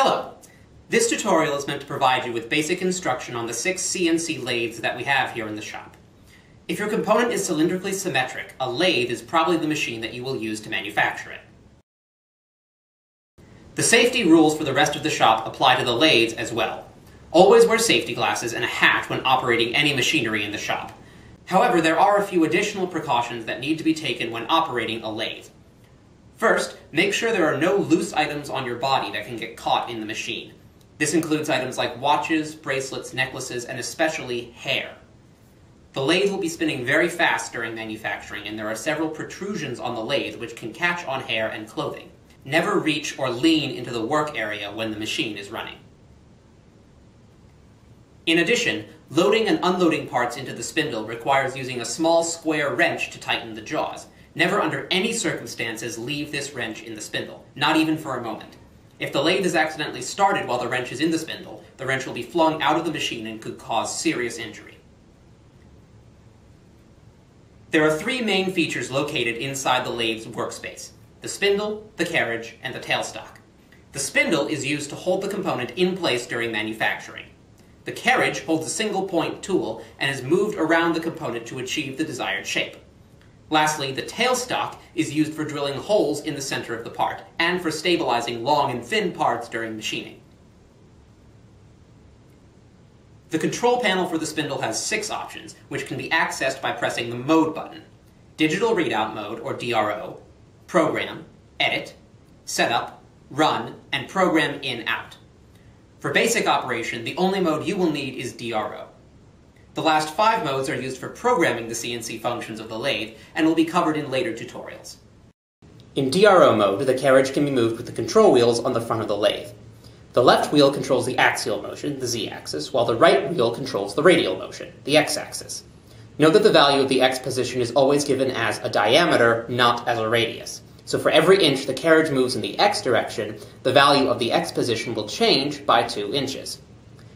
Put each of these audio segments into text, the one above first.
Hello! This tutorial is meant to provide you with basic instruction on the 6 CNC lathes that we have here in the shop. If your component is cylindrically symmetric, a lathe is probably the machine that you will use to manufacture it. The safety rules for the rest of the shop apply to the lathes as well. Always wear safety glasses and a hat when operating any machinery in the shop. However, there are a few additional precautions that need to be taken when operating a lathe. First, make sure there are no loose items on your body that can get caught in the machine. This includes items like watches, bracelets, necklaces, and especially hair. The lathe will be spinning very fast during manufacturing, and there are several protrusions on the lathe which can catch on hair and clothing. Never reach or lean into the work area when the machine is running. In addition, loading and unloading parts into the spindle requires using a small square wrench to tighten the jaws. Never under any circumstances leave this wrench in the spindle, not even for a moment. If the lathe is accidentally started while the wrench is in the spindle, the wrench will be flung out of the machine and could cause serious injury. There are 3 main features located inside the lathe's workspace: the spindle, the carriage, and the tailstock. The spindle is used to hold the component in place during manufacturing. The carriage holds a single-point tool and is moved around the component to achieve the desired shape. Lastly, the tailstock is used for drilling holes in the center of the part, and for stabilizing long and thin parts during machining. The control panel for the spindle has 6 options, which can be accessed by pressing the Mode button: Digital Readout Mode, or DRO, Program, Edit, Setup, Run, and Program In-Out. For basic operation, the only mode you will need is DRO. The last 5 modes are used for programming the CNC functions of the lathe, and will be covered in later tutorials. In DRO mode, the carriage can be moved with the control wheels on the front of the lathe. The left wheel controls the axial motion, the z-axis, while the right wheel controls the radial motion, the x-axis. Note that the value of the x position is always given as a diameter, not as a radius. So for every inch the carriage moves in the x direction, the value of the x position will change by 2 inches.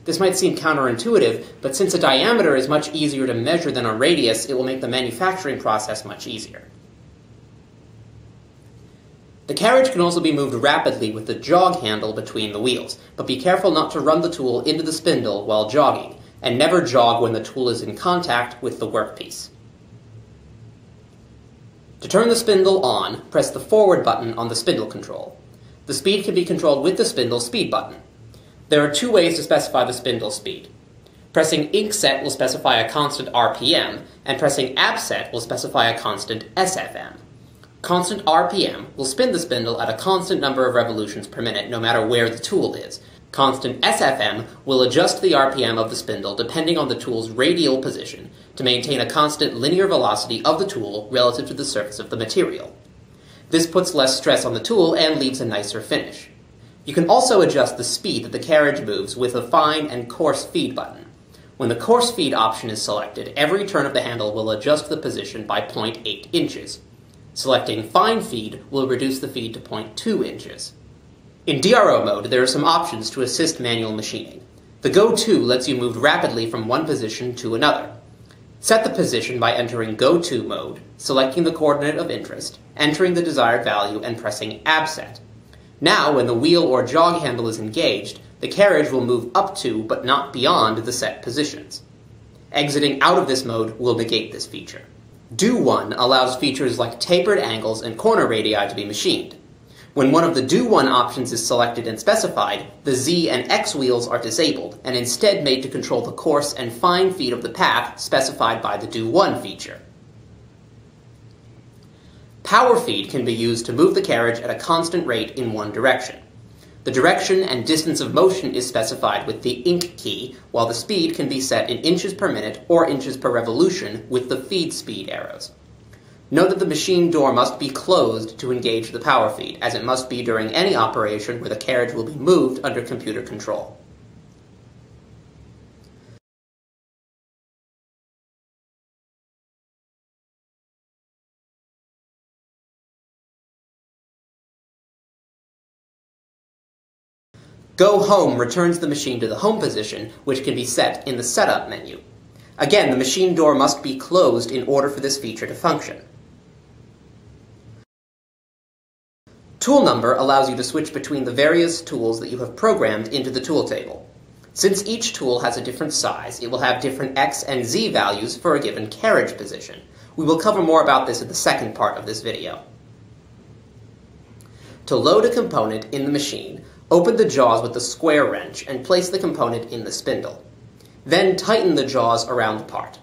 This might seem counterintuitive, but since a diameter is much easier to measure than a radius, it will make the manufacturing process much easier. The carriage can also be moved rapidly with the jog handle between the wheels, but be careful not to run the tool into the spindle while jogging, and never jog when the tool is in contact with the workpiece. To turn the spindle on, press the forward button on the spindle control. The speed can be controlled with the spindle speed button. There are 2 ways to specify the spindle speed. Pressing ink set will specify a constant RPM, and pressing abset will specify a constant SFM. Constant RPM will spin the spindle at a constant number of revolutions per minute, no matter where the tool is. Constant SFM will adjust the RPM of the spindle depending on the tool's radial position to maintain a constant linear velocity of the tool relative to the surface of the material. This puts less stress on the tool and leaves a nicer finish. You can also adjust the speed that the carriage moves with the fine and coarse feed button. When the coarse feed option is selected, every turn of the handle will adjust the position by 0.8 inches. Selecting fine feed will reduce the feed to 0.2 inches. In DRO mode, there are some options to assist manual machining. The Go To lets you move rapidly from one position to another. Set the position by entering Go To mode, selecting the coordinate of interest, entering the desired value, and pressing Abset. Now, when the wheel or jog handle is engaged, the carriage will move up to, but not beyond, the set positions. Exiting out of this mode will negate this feature. Do One allows features like tapered angles and corner radii to be machined. When one of the Do One options is selected and specified, the Z and X wheels are disabled, and instead made to control the coarse and fine feed of the path specified by the Do One feature. Power feed can be used to move the carriage at a constant rate in one direction. The direction and distance of motion is specified with the ink key, while the speed can be set in inches per minute or inches per revolution with the feed speed arrows. Note that the machine door must be closed to engage the power feed, as it must be during any operation where the carriage will be moved under computer control. Go Home returns the machine to the home position, which can be set in the Setup menu. Again, the machine door must be closed in order for this feature to function. Tool number allows you to switch between the various tools that you have programmed into the tool table. Since each tool has a different size, it will have different X and Z values for a given carriage position. We will cover more about this in the second part of this video. To load a component in the machine, open the jaws with the square wrench and place the component in the spindle. Then tighten the jaws around the part.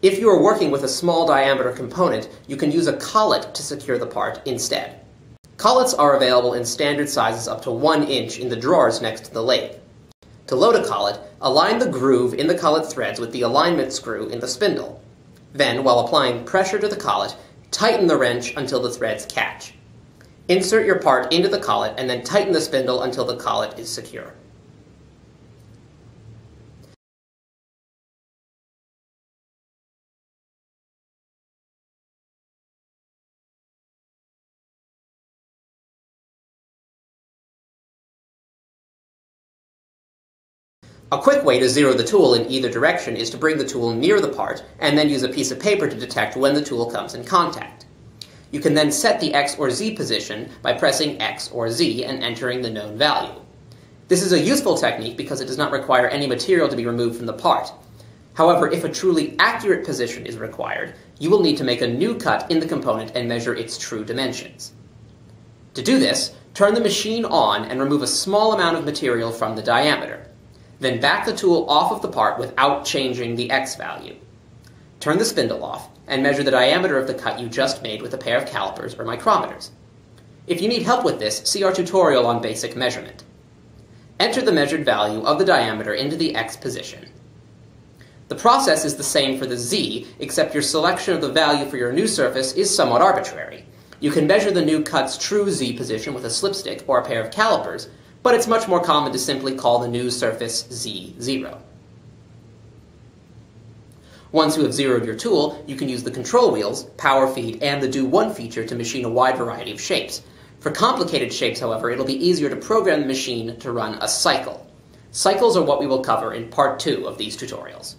If you are working with a small diameter component, you can use a collet to secure the part instead. Collets are available in standard sizes up to 1 inch in the drawers next to the lathe. To load a collet, align the groove in the collet threads with the alignment screw in the spindle. Then, while applying pressure to the collet, tighten the wrench until the threads catch. Insert your part into the collet and then tighten the spindle until the collet is secure. A quick way to zero the tool in either direction is to bring the tool near the part and then use a piece of paper to detect when the tool comes in contact. You can then set the X or Z position by pressing X or Z and entering the known value. This is a useful technique because it does not require any material to be removed from the part. However, if a truly accurate position is required, you will need to make a new cut in the component and measure its true dimensions. To do this, turn the machine on and remove a small amount of material from the diameter. Then back the tool off of the part without changing the X value. Turn the spindle off and measure the diameter of the cut you just made with a pair of calipers or micrometers. If you need help with this, see our tutorial on basic measurement. Enter the measured value of the diameter into the X position. The process is the same for the Z, except your selection of the value for your new surface is somewhat arbitrary. You can measure the new cut's true Z position with a slipstick or a pair of calipers, but it's much more common to simply call the new surface Z0. Once you have zeroed your tool, you can use the control wheels, power feed, and the Do One feature to machine a wide variety of shapes. For complicated shapes, however, it'll be easier to program the machine to run a cycle. Cycles are what we will cover in part 2 of these tutorials.